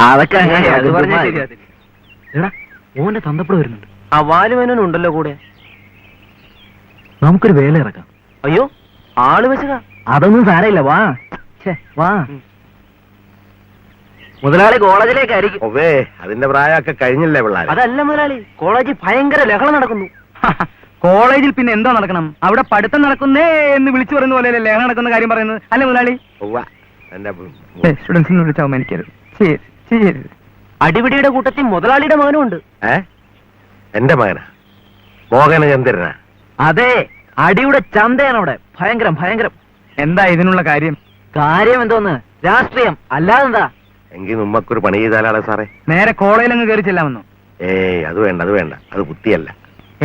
അതൊക്കെ ഓന്റെ തന്തപ്പുഴ വരുന്നുണ്ട്. ആ വാലുവനുണ്ടല്ലോ കൂടെ. നമുക്കൊരു വേല ഇറക്കാം. അയ്യോ, ആള് വെച്ചതാ. അതൊന്നും സാരമില്ല, വാ വാ. മുതലാളി കോളേജിലേക്കായിരിക്കും. ഒവേ, അതിന്റെ പ്രായമൊക്കെ കഴിഞ്ഞില്ലേ പിള്ളേർ? അതല്ല മുതലാളി, കോളേജിൽ ഭയങ്കര ലഹള നടക്കുന്നു. കോളേജിൽ പിന്നെ എന്താ നടക്കണം? അവിടെ പഠിത്തം നടക്കുന്നേ എന്ന് വിളിച്ചു പറയുന്ന പോലെ ലഹള നടക്കുന്ന കാര്യം പറയുന്നത് അല്ലേ മുതലാളി? സ്റ്റുഡൻസിനെ വിളിച്ച് അവമാനിക്കരുത്. അടിപിടിയുടെ കൂട്ടത്തിൽ മുതലാളിയുടെ മകനും ഉണ്ട്. എന്റെ മകനാ? മോഹനചന്ദ്രനാ? അതെ, അടിയുടെ ചന്തയാണ് അവിടെ. ഭയങ്കരം ഭയങ്കരം. എന്താ ഇതിനുള്ള കാര്യം? കാര്യം എന്തോന്ന്? രാഷ്ട്രീയം അല്ലാതെന്താ? എങ്കിൽ നമ്മക്കൊരു പണി ചെയ്താലാണ് സാറേ. നേരെ കോളേജിൽ അങ്ങ് കയറി ചെല്ലാമെന്നോ? അത് വേണ്ട, അത് വേണ്ട, അത് ബുദ്ധിയല്ല.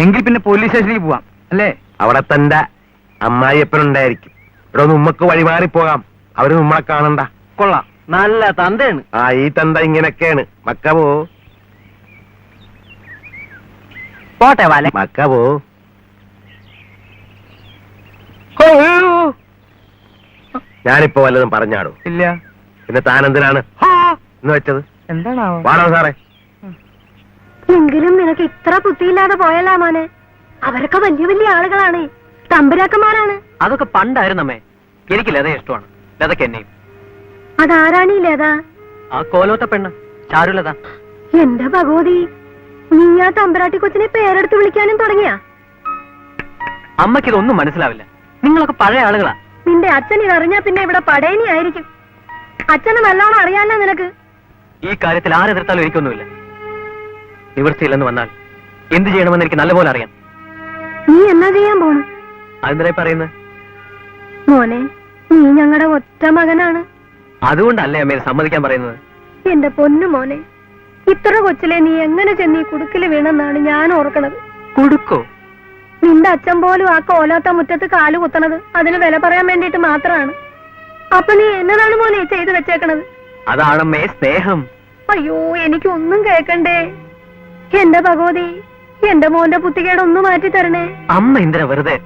എങ്കിൽ പിന്നെ പോലീസ് സ്റ്റേഷനിലേക്ക് പോവാം അല്ലേ? അവിടെ തന്റെ അമ്മായിയപ്പനുണ്ടായിരിക്കും. ഇവിടെ ഒന്ന് ഉമ്മക്ക് വഴിമാറിപ്പോകാം. അവര് നമ്മളെ കാണണ്ട. കൊള്ളാം, നല്ല തന്തയാണ്. ഈ തന്ത ഇങ്ങനെയൊക്കെയാണ്. മക്കവോ പോട്ടെ വാല. മക്കവോ ഞാനിപ്പോ വല്ലതും പറഞ്ഞാടോ? ഇല്ല. പിന്നെ താൻ എന്തിനാണ് എന്ന് വെച്ചത്? എന്താണോ? വാണോ സാറേ? എങ്കിലും നിനക്ക് ഇത്ര ബുദ്ധിയില്ലാതെ പോയല്ല മോനെ. അവരൊക്കെ വലിയ വലിയ ആളുകളാണ്, തമ്പുരാക്കന്മാരാണ്. അതൊക്കെ പണ്ടായിരുന്നമ്മേ. എനിക്ക് ലത ഇഷ്ടമാണ്. ലതക്ക് എന്നെയും. അതാരാണീ ലത? ആ കോലോത്ത പെണ്ണ് ചാരുലത. എന്റെ ഭഗവതി, നീ ആ തമ്പുരാട്ടി കൊച്ചിനെ പേരെടുത്ത് വിളിക്കാനും തുടങ്ങിയാ? അമ്മയ്ക്കിതൊന്നും മനസ്സിലാവില്ല. നിങ്ങളൊക്കെ പഴയ ആളുകളാ. നിന്റെ അച്ഛൻ ഇതറിഞ്ഞാ പിന്നെ ഇവിടെ പടയണി ആയിരിക്കും. അച്ഛന് നല്ലോണം അറിയാനോ നിനക്ക്? ഈ കാര്യത്തിൽ ആരെതിർത്താലും എനിക്കൊന്നുമില്ല. നിവൃത്തിയില്ലെന്ന് വന്നാൽ എന്ത് ചെയ്യണമെന്ന് എനിക്ക് നല്ലപോലെ അറിയാം. നീ എന്നാ ചെയ്യാൻ പോണു? അതെന്തായി പറയുന്നത്? മോനെ, നീ ഞങ്ങളുടെ ഒറ്റ മകനാണ്. അതുകൊണ്ടല്ലേ അമ്മയെ സമ്മതിക്കാൻ പറയുന്നത്? എന്റെ പൊന്നു മോനെ, ഇത്ര കൊച്ചിലെ നീ എങ്ങനെ ചെന്ന് ഈ കുടുക്കില് വീണെന്നാണ് ഞാൻ ഓർക്കണത്. കുടുക്കോ? നിന്റെ അച്ഛൻ പോലും ആ കോലാത്ത മുറ്റത്ത് കാല് കുത്തണത് അതിന് വില പറയാൻ വേണ്ടിട്ട് മാത്രമാണ്. അപ്പൊ നീ എന്നതാണ് മോനെ ചെയ്തു വെച്ചേക്കണത്? അതാണമ്മേ സ്നേഹം. അയ്യോ, എനിക്കൊന്നും കേക്കണ്ടേ. എന്റെ ഭഗവതി, എന്റെ മോന്റെ ബുദ്ധികേടൊന്നും മാറ്റി തരണേ. അമ്മ എന്തിനാ വെറുതെ?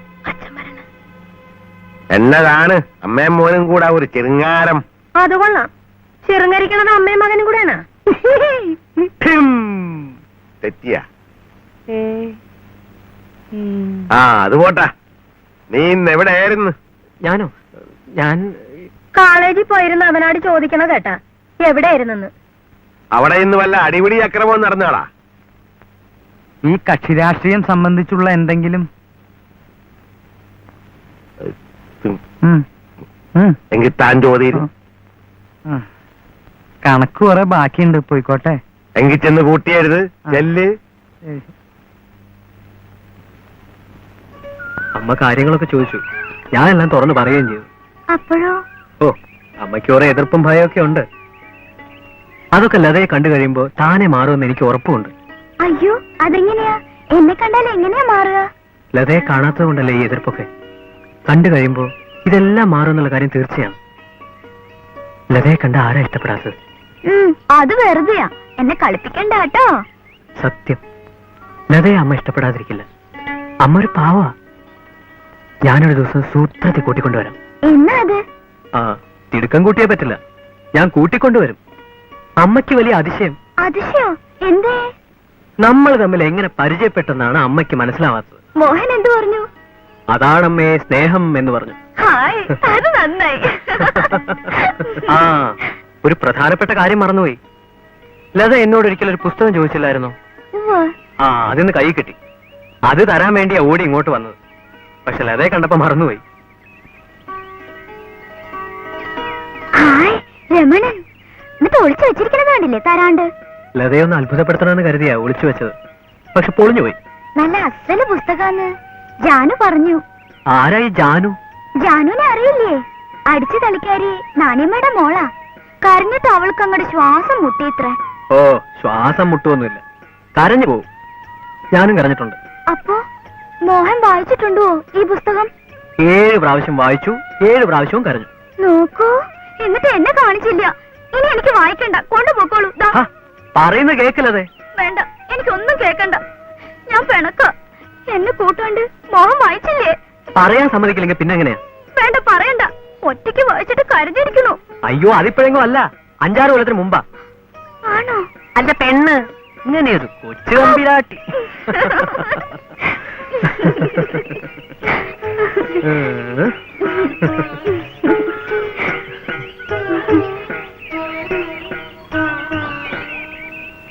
എന്നതാണ് അമ്മയും മോനും കൂടെ ഒരു ചെറുങ്ങാരം? അത് കൊള്ളാം. ചെറുങ്ങരിക്കണത് അമ്മയും മകനും കൂടെയാണ്. തെറ്റിയ അത് പോട്ടാ. നീ ഇന്ന് എവിടെയായിരുന്നു? ഞാനോ? ഞാൻ കോളേജിൽ പോയിരുന്ന അവനോട് ചോദിക്കണ കേട്ടാ എവിടെയായിരുന്നെന്ന്. അവിടെ ഇന്ന് വല്ല അടിപിടി അക്രമവും നടന്നാളാ? ഈ കക്ഷി രാഷ്ട്രീയം സംബന്ധിച്ചുള്ള എന്തെങ്കിലും? എങ്കിൽ താൻ ചോദിച്ചു. കണക്ക് കുറെ ബാക്കിയുണ്ട്, പോയിക്കോട്ടെ. എങ്കിൽ ചെന്ന് കൂട്ടിയരുത്, ചെല്ല്. അമ്മ കാര്യങ്ങളൊക്കെ ചോദിച്ചു. ഞാനെല്ലാം തുറന്നു പറയുകയും ചെയ്തു. അപ്പോഴോ? ഓ, അമ്മയ്ക്ക് കുറെ എതിർപ്പും ഭയമൊക്കെ ഉണ്ട്. അതൊക്കെ ലതയെ കണ്ടു കഴിയുമ്പോ താനെ മാറുമെന്ന് എനിക്ക് ഉറപ്പുണ്ട്. അയ്യോ, അതെങ്ങനെയാ? എന്നെ കണ്ടാൽ എങ്ങനെയാ മാറുക? ലതയെ കാണാത്തത് കൊണ്ടല്ലേ ഈ എതിർപ്പൊക്കെ. കണ്ടു കഴിയുമ്പോ ഇതെല്ലാം മാറുമെന്നുള്ള കാര്യം തീർച്ചയാണ്. ലതയെ കണ്ട ആരാ ഇഷ്ടപ്പെടാത്തത്? അത് വെറുതെയാ, എന്നെ കളിപ്പിക്കണ്ട കേട്ടോ. സത്യം, ലതയെ അമ്മ ഇഷ്ടപ്പെടാതിരിക്കില്ല. അമ്മ ഒരു പാവാ. ഞാനൊരു ദിവസം സൂത്രത്തിൽ കൂട്ടിക്കൊണ്ടുവരാം. എന്നാ അത്? തിടുക്കം കൂട്ടിയേ പറ്റില്ല. ഞാൻ കൂട്ടിക്കൊണ്ടുവരും. അമ്മയ്ക്ക് വലിയ അതിശയം. അതിശയോ? എന്തേ? നമ്മൾ തമ്മിൽ എങ്ങനെ പരിചയപ്പെട്ടെന്നാണ് അമ്മയ്ക്ക് മനസ്സിലാവാത്തത്. മോഹൻ എന്തു പറഞ്ഞു? അതാണമ്മേ സ്നേഹം എന്ന് പറഞ്ഞു. ഹായ്, അത് നന്നായി. ഒരു പ്രധാനപ്പെട്ട കാര്യം മറന്നുപോയി. ലത എന്നോട് ഒരിക്കലും ഒരു പുസ്തകം ചോദിച്ചില്ലായിരുന്നോ? അതിന്ന് കൈ കിട്ടി. അത് തരാൻ വേണ്ടിയാ ഓടി ഇങ്ങോട്ട് വന്നത്. പക്ഷെ ലതയെ കണ്ടപ്പോ മറന്നുപോയി. ഹായ് രമണൻ, എന്നിട്ട് ഒളിച്ചു വെച്ചിരിക്കണതാണ്ടില്ലേ തരാണ്ട്? ലതയൊന്ന് അത്ഭുതപ്പെടുത്തണമെന്ന് കരുതിയാ ഒളിച്ചു വെച്ചത്. പക്ഷെ പൊളിഞ്ഞുപോയി. നല്ല അസല് പുസ്തകാന്ന് ജാനു പറഞ്ഞു. ആരായി ജാനു? ജാനുവിനെ അറിയില്ലേ? അടിച്ചു കളിക്കാരി നാണിയമ്മയുടെ മോളാ. കരഞ്ഞിട്ട് അവൾക്ക് അങ്ങോട്ട് ശ്വാസം മുട്ടിയിത്രേ. ഓ, ശ്വാസം മുട്ടുവൊന്നുമില്ല, കരഞ്ഞു പോവും. ഞാനും കരഞ്ഞിട്ടുണ്ട്. അപ്പോ മോഹൻ വായിച്ചിട്ടുണ്ടോ ഈ പുസ്തകം? 7 പ്രാവശ്യം വായിച്ചു, 7 പ്രാവശ്യവും കരഞ്ഞു. നോക്കൂ, എന്നിട്ട് എന്നെ കാണിച്ചില്ല. ഇനി എനിക്ക് വായിക്കണ്ട, കൊണ്ടുപോക്കോളൂ. പറയുന്ന കേക്കില്ലതേ. വേണ്ട, എനിക്കൊന്നും കേക്കണ്ട. ഞാൻ പിണക്ക. എന്നെ കൂട്ടാണ്ട് മോഹൻ വായിച്ചില്ലേ? പറയാൻ സമ്മതിക്കില്ലെങ്കിൽ പിന്നെ എങ്ങനെയാ? വേണ്ട, പറയണ്ട. ഒറ്റയ്ക്ക് വായിച്ചിട്ട് കരഞ്ഞിരിക്കണു. അയ്യോ, അതിപ്പോഴെങ്കിലും അല്ല, 5-6 കൊല്ലത്തിന് മുമ്പാ. ആണോ? അല്ല പെണ്ണ്, ഇങ്ങനെയൊരു കൊച്ചു തമ്പിരാട്ടി.